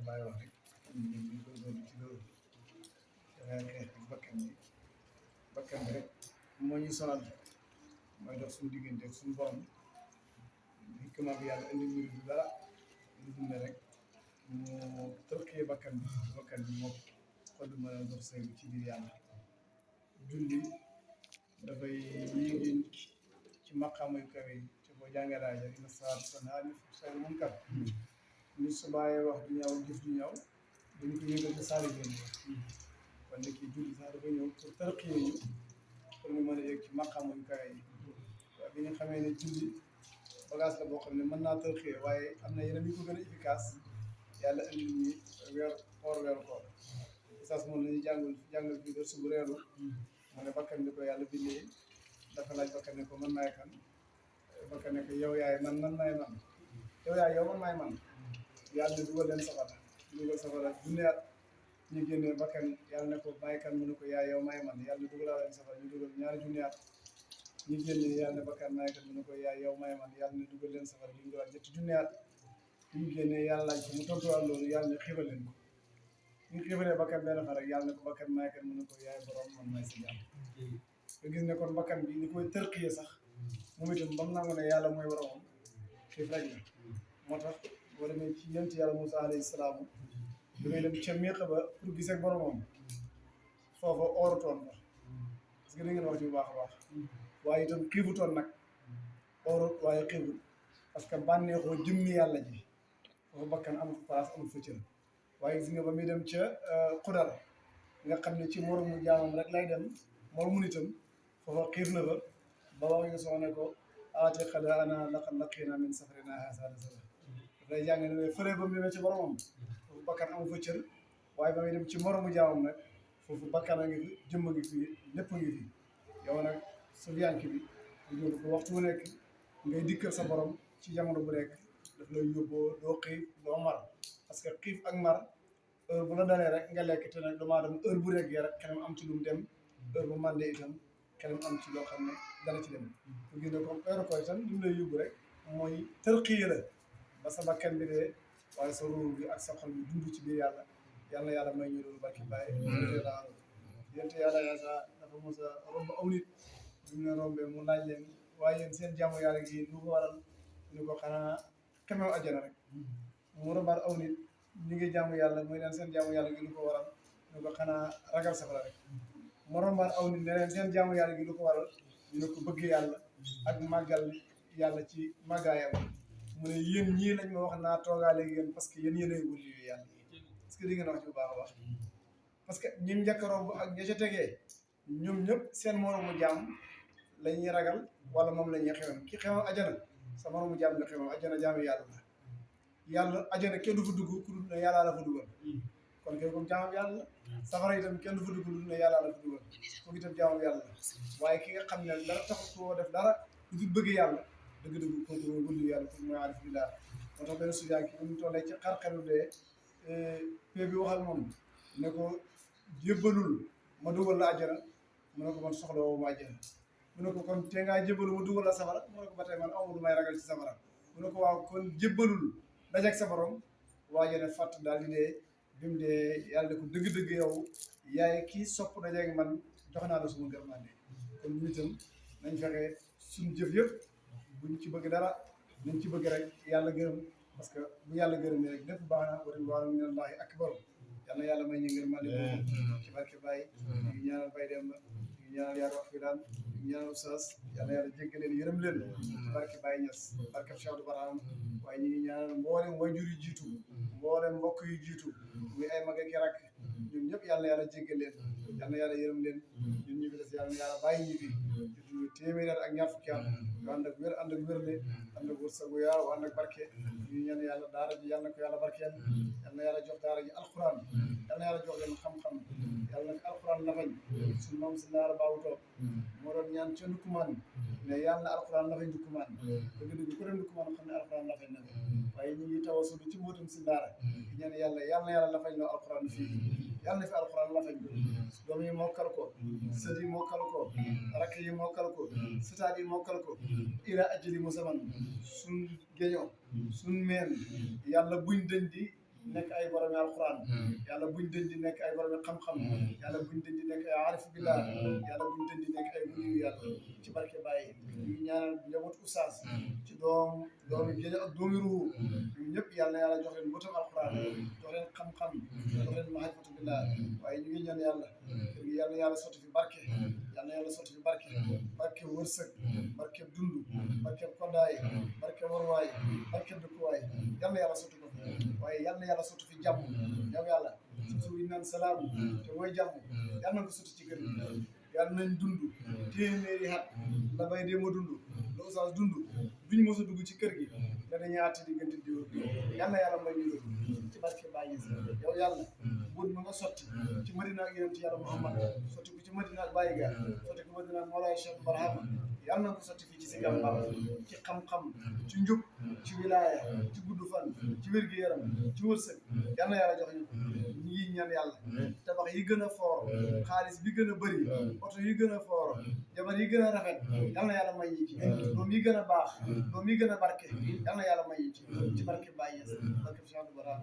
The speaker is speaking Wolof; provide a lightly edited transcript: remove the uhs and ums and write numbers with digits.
Baye wax rek ñu góorgóorlu ci loolu dafay xeex ak bakkan bi rek moo ñuy sonal mooy dox suñu diggante ak suñu borom hikma bi yàlla indi mbir du dara lu dul ne rek mu tërkee bakkan bi moo ko du mën a dox sëy ci biir yàlla julli dafay yéegi ci maqaama yu kawe yi ci boo jàngee raaja inna salaata tanhaa anil fahshaa'i wal munkar nit su bàyyee wax du ñaaw jëf du ñaaw dañ ko yëgal ci saali génn kon nit ki julli sax dafa ñëw pour tërkee ñu pour ñu mën a yëg ci maqaama yu kawe yi waaye bi nga xamee ne julli bagage la boo xam ne mën naa tërxee waaye am na yeneen yu ko gën a efficace yàlla indi ñi weeru koor sas moom lañuy jàngal fii dër subu reeru mu ne bakkan bi ko yàlla bindee dafa laaj bakkan ne ko mën naay kan bakkan ne ko yow yaay man maay man yow yaay yow man maay man yàlla ne dugal leen safara junne at ñu génnee bakkan yàlla ne ko maay kan mu ne ko yaay yow maay man yàlla ne dugalaa leen safara ñu dugal ñaari junne at ñu génnee yàlla ne bakkan maay kan mu ne ko yaay yow maay man yàlla ne dugal leen safara ñu dugal ñetti junne at ñu génnee yàlla laaj ko mu tontuwaat loolu yàlla ne xiibal leen ko ñu xiibalee bakkan benn fa rek yàlla ne ko bakkan maay kan mu ne ko yaay borom man maay si jàmm nga gis ne kon bakkan bi ni koy tërqiye sax moom itam ba mu nangu ne yàlla mooy boromam xiif rek la moo tax boo demee ci yonent yàlla Moussa alayhi salaam da ngay dem ca miiq ba pour gis ak boromam foofa oorutoon fa parce que da ngeen wax ci bu baax a baax waaye itam xiifutoon nag oorut waaye xiifut parce que bànneexoo jëmmi yàlla ji foofa bakkan amul place amul fa cër waaye gis nga ba muy dem ca xudar nga xam ne ci moromu jaamam rek lay dem moromu nitam foofa xiif na fa ba wax nga soxne ko aate xada ana laqad laqiina min safarina haazaa nasaba dafay jàng ne fële ba mu demee ci boromam foofu bakkan amu fa cër waaye ba muy dem ci moromu jaamam nag foofu bakkan a ngi fi jëmm a ngi fi lépp a ngi fi yow nag su biyanki bi bu jóg ko waxtu wu nekk ngay dikkal sa borom ci jamono bu nekk daf lay yóbboo doo xiif doo mar parce que xiif ak mar heure bu la dalee rek nga lekk te nag damaa dem heure bu reggee rek xelam am ci lu mu dem heure bu mandee itam xelam am ci loo xam ne dana ci dem bu gis ne comme heure ko itam li mu lay yóbbu rek mooy tërqiya la ba sa bakkan bi dee waaye sa ruur bi ak sa xol bi dund ci biir yàlla may ñu loolu barki bàyyi daal yénte yàlla yaasa dafa mos a romb aw nit bi mu ne rombee mu laaj leen waaye yéen seen jàmm yàlla gi lu ko waral ñu ko xanaa xemew ajjana rek mu rombaat aw nit ñu ngi jàmm yàlla muy leen seen jàmm yàlla gi lu ko waral ñu ko xanaa ragal safara rek mu rombaat aw nit ne leen seen jàmm yàlla gi lu ko waral ñu ne ko bëgg yàlla ak màggal yàlla ci màggaayam mu ne yéen ñii lañ ma wax naa toogaale yéen parce que yéen yéenay wëli yu yàlla parce que di ngeen wax ci bu baax a baax parce que ñim njëkk a romb ak ña ca tegee ñoom ñëpp seen moromu jàmm la ñuy ragal wala moom la ñuy xewam ki xewam ajana sa moromu jàmm la xewam ajana jaamu yàlla la yàlla ajana kenn du fa dugg ku dul ne yàllaa la fa dugal kon kay comme jaamam yàlla la safara itam kenn du fa dugg lu dul ne yàllaa la fa dugal kooku itam jaamam yàlla la waaye ki nga xam ne dara taxut koo def dara lu dul bëgg yàlla dëgg-dëgg kooku mooy wëllu yàlla kooku mooy arif billah moo tax benn sujaan ki ñu tollee ci xar-xaru dee pee bi waxal moom ne ko jébbalul ma dugal la ajana mu ne ko man soxla woo ma ajana mu ne ko kon te ngaa jébbalu ma dugal la safara mu ne ko ba tey man amul lu may ragal ci safara mu ne ko waaw kon jébbalul dajak sa borom waaye ne fàtt daal di dee bi mu dee yàlla ne ko dëgg-dëgg yow yaay kii sopp dajak man jox naa la suma gërmande kon ñu itam nañ fexe suñu jëf yëpp buñ ci bëgg dara nañ ci bëgg rek yàlla gërëm parce que bu yàlla gërëmee rek lépp baax na wa ridwaanu minallaahi akbar yàlla yàlla may ñu ngërmande boobu ci barke Baye ñu ngi ñaanal Baye Demba ñu ngi ñaanal yaar wax fi daan ñu ngi ñaanal Oustaz yàlla jéggal leen yërëm leen ci barke Baye Niass barke Cheikh Abdou Barham waaye ñu ngi ñaanal mboolem wayjur yu jiitu mboolem mbokk yu jiitu muy ay mag ak i rakk ñun ñëpp yàlla jéggal leen yàlla yërëm leen ñun ñu fi des yàlla bàyyi ñu fi di dund téeméer ak ñaar fukki at yu ànd ak wér ànd ak wérle ànd ak wërsëgu yaar ànd ak barke ñu ñaan yàlla daara ji yàlla na ko yàlla barkeel yàlla jox daara ji alquran yàlla jox leen xam-xam yàlla na ko alquran lafañ suñu moom si naara baawu toog moo doon ñaan ca ndukkumaan ne yàlla na alquran lafañ ndukkumaan dëgg-dëgg ku dem ndukkumaan xam ne alquran lafañ na ko waaye ñu ngi tawasulu ci mbootum si ndaara di ñaan yàlla lafañ loo alquran fii yàlla na fi alquran lafañ doom yi mokkal ko sët yi mokkal ko rakk yi mokkal ko sëtaat yi mokkal ko ila ajali musaman suñ géñoo suñ meen yàlla buñ dëñ di nekk ay boromi alquran yàlla buñ dëñ di nekk ay boromi xam-xam yàlla buñ dëñ di nekk ay arif billah yàlla buñ dëñ di nekk ay waliyu yàlla ci barke Baye ñu ñaanal njaboot oustaz ci doomi géej ak doomi ruuhu ñun ñëpp yàlla na yàlla jox leen bëtam alquran jox leen xam-xam jox leen maarifatu billah waaye ñu ngi ñaan yàlla kër gi yàlla na yàlla sotti fi barke yàlla na yàlla sotti fi barke barke wërsëg barke dund barke koddaay barke warwaay barke dëkkuwaay yàlla na yàlla sotti ko fi waaye yàlla na yàlla sotti fi jàmm yow yàlla surtout yi naan salaam te mooy jàmm yàlla na ko sotti ci kër gi yàlla nañ dund téeméeri at la bay dee ma dund la oustaz dund duñu mos a dugg ci kër gi nga dañuy àtte diggante diw yàlla na yàlla may ñu ci barke Baye yow yàlla buur ma nga sotti ci Madina ak yonent yàlla Muhammad sotti ko ci Madina ak Baye Ga sotti ko Madina ak Mawlaay Cheikh Barhama yàlla na ko sotti fii ci si gàmbar ci xam-xam ci njub ci wilaaya ci gudd fan ci wér-gu-yaram ci wërsëg yàlla na yàlla jox ñu ñi ngi ñaan yàlla tabax yi gën a foor xaalis bi gën a bëri oto yi gën a foor jabar yi gën a rafet yàlla na yàlla may ñi ci doom yi gën a baax doom yi gën a barke yàlla na yàlla may ñi ci barke Baye barke Cheikh Bara